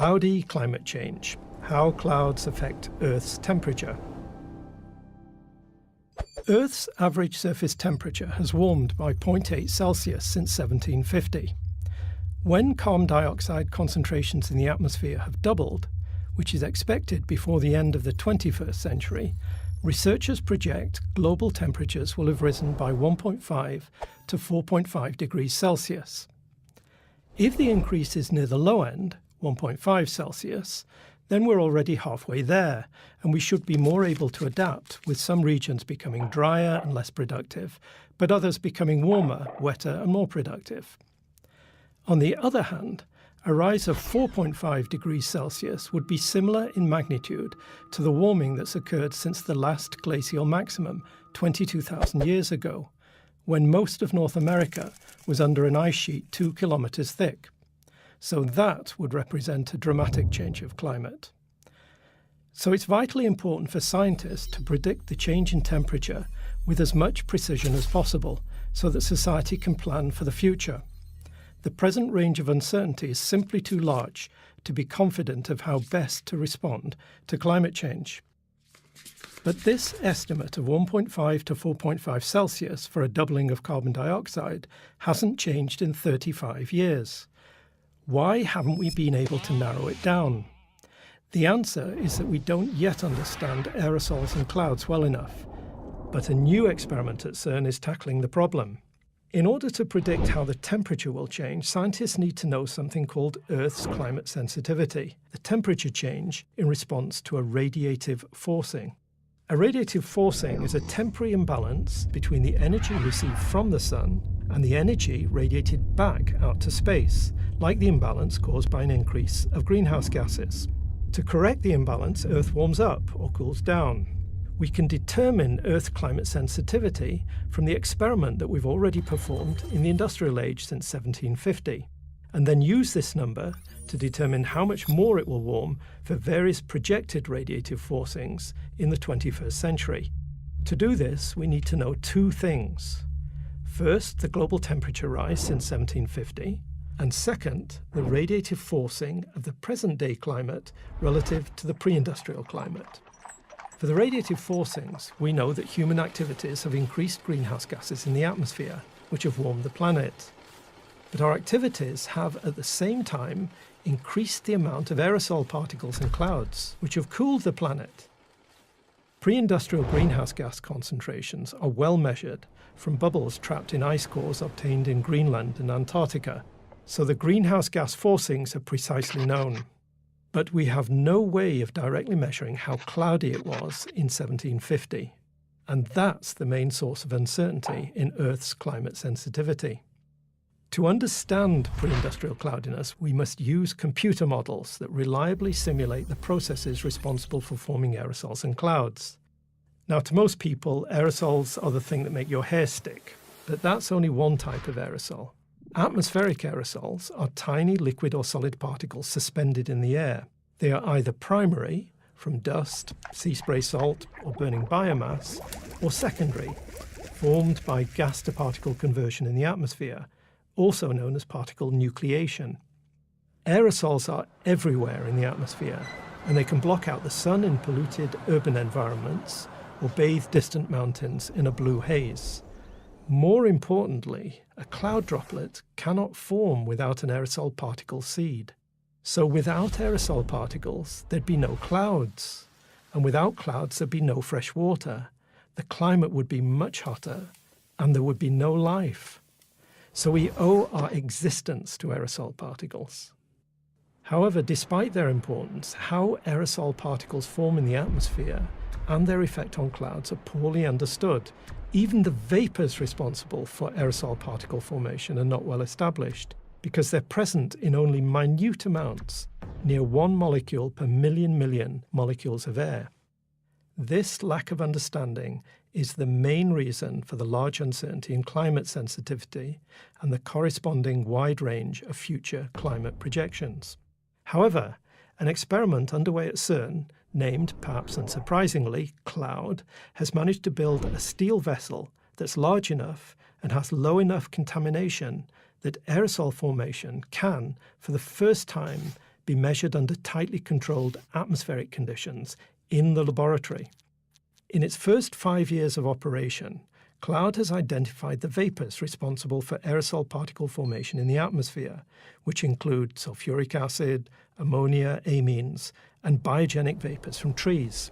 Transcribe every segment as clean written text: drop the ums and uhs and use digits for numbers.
Cloudy climate change. How clouds affect Earth's temperature. Earth's average surface temperature has warmed by 0.8 Celsius since 1750. When carbon dioxide concentrations in the atmosphere have doubled, which is expected before the end of the 21st century, researchers project global temperatures will have risen by 1.5 to 4.5 degrees Celsius. If the increase is near the low end, 1.5 Celsius, then we're already halfway there, and we should be more able to adapt, with some regions becoming drier and less productive, but others becoming warmer, wetter and more productive. On the other hand, a rise of 4.5 degrees Celsius would be similar in magnitude to the warming that's occurred since the last glacial maximum 22,000 years ago, when most of North America was under an ice sheet 2 kilometers thick. So that would represent a dramatic change of climate. So it's vitally important for scientists to predict the change in temperature with as much precision as possible so that society can plan for the future. The present range of uncertainty is simply too large to be confident of how best to respond to climate change. But this estimate of 1.5 to 4.5 Celsius for a doubling of carbon dioxide hasn't changed in 35 years. Why haven't we been able to narrow it down? The answer is that we don't yet understand aerosols and clouds well enough. But a new experiment at CERN is tackling the problem. In order to predict how the temperature will change, scientists need to know something called Earth's climate sensitivity, the temperature change in response to a radiative forcing. A radiative forcing is a temporary imbalance between the energy received from the sun and the energy radiated back out to space, like the imbalance caused by an increase of greenhouse gases. To correct the imbalance, Earth warms up or cools down. We can determine Earth climate sensitivity from the experiment that we've already performed in the industrial age since 1750, and then use this number to determine how much more it will warm for various projected radiative forcings in the 21st century. To do this, we need to know two things. First, the global temperature rise since 1750, and second, the radiative forcing of the present-day climate relative to the pre-industrial climate. For the radiative forcings, we know that human activities have increased greenhouse gases in the atmosphere, which have warmed the planet. But our activities have, at the same time, increased the amount of aerosol particles in clouds, which have cooled the planet. Pre-industrial greenhouse gas concentrations are well measured from bubbles trapped in ice cores obtained in Greenland and Antarctica, so the greenhouse gas forcings are precisely known. But we have no way of directly measuring how cloudy it was in 1750, and that's the main source of uncertainty in Earth's climate sensitivity. To understand pre-industrial cloudiness, we must use computer models that reliably simulate the processes responsible for forming aerosols and clouds. Now, to most people, aerosols are the thing that make your hair stick, but that's only one type of aerosol. Atmospheric aerosols are tiny liquid or solid particles suspended in the air. They are either primary, from dust, sea spray salt, or burning biomass, or secondary, formed by gas-to-particle conversion in the atmosphere, also known as particle nucleation. Aerosols are everywhere in the atmosphere, and they can block out the sun in polluted urban environments or bathe distant mountains in a blue haze. More importantly, a cloud droplet cannot form without an aerosol particle seed. So without aerosol particles, there'd be no clouds. And without clouds, there'd be no fresh water. The climate would be much hotter, and there would be no life. So we owe our existence to aerosol particles. However, despite their importance, how aerosol particles form in the atmosphere and their effect on clouds are poorly understood. Even the vapors responsible for aerosol particle formation are not well established, because they're present in only minute amounts, near 1 molecule per million molecules of air. This lack of understanding is the main reason for the large uncertainty in climate sensitivity and the corresponding wide range of future climate projections. However, an experiment underway at CERN, named, perhaps unsurprisingly, CLOUD, has managed to build a steel vessel that's large enough and has low enough contamination that aerosol formation can, for the first time, be measured under tightly controlled atmospheric conditions in the laboratory. In its first 5 years of operation, Cloud has identified the vapours responsible for aerosol particle formation in the atmosphere, which include sulfuric acid, ammonia, amines, and biogenic vapours from trees.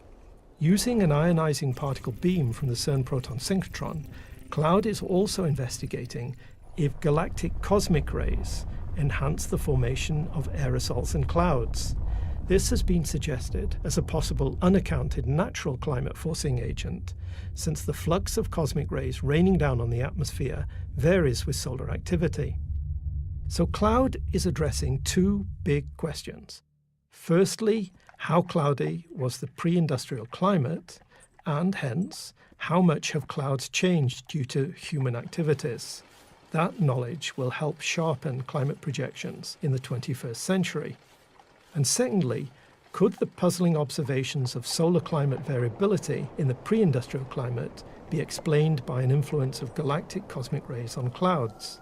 Using an ionising particle beam from the CERN proton synchrotron, Cloud is also investigating if galactic cosmic rays enhance the formation of aerosols and clouds. This has been suggested as a possible unaccounted natural climate forcing agent, since the flux of cosmic rays raining down on the atmosphere varies with solar activity. So Cloud is addressing two big questions. Firstly, how cloudy was the pre-industrial climate, and hence, how much have clouds changed due to human activities? That knowledge will help sharpen climate projections in the 21st century. And secondly, could the puzzling observations of solar climate variability in the pre-industrial climate be explained by an influence of galactic cosmic rays on clouds?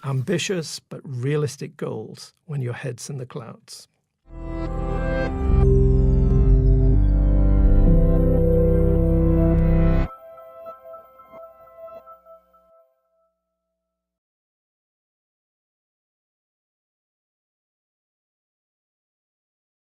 Ambitious but realistic goals when your head's in the clouds.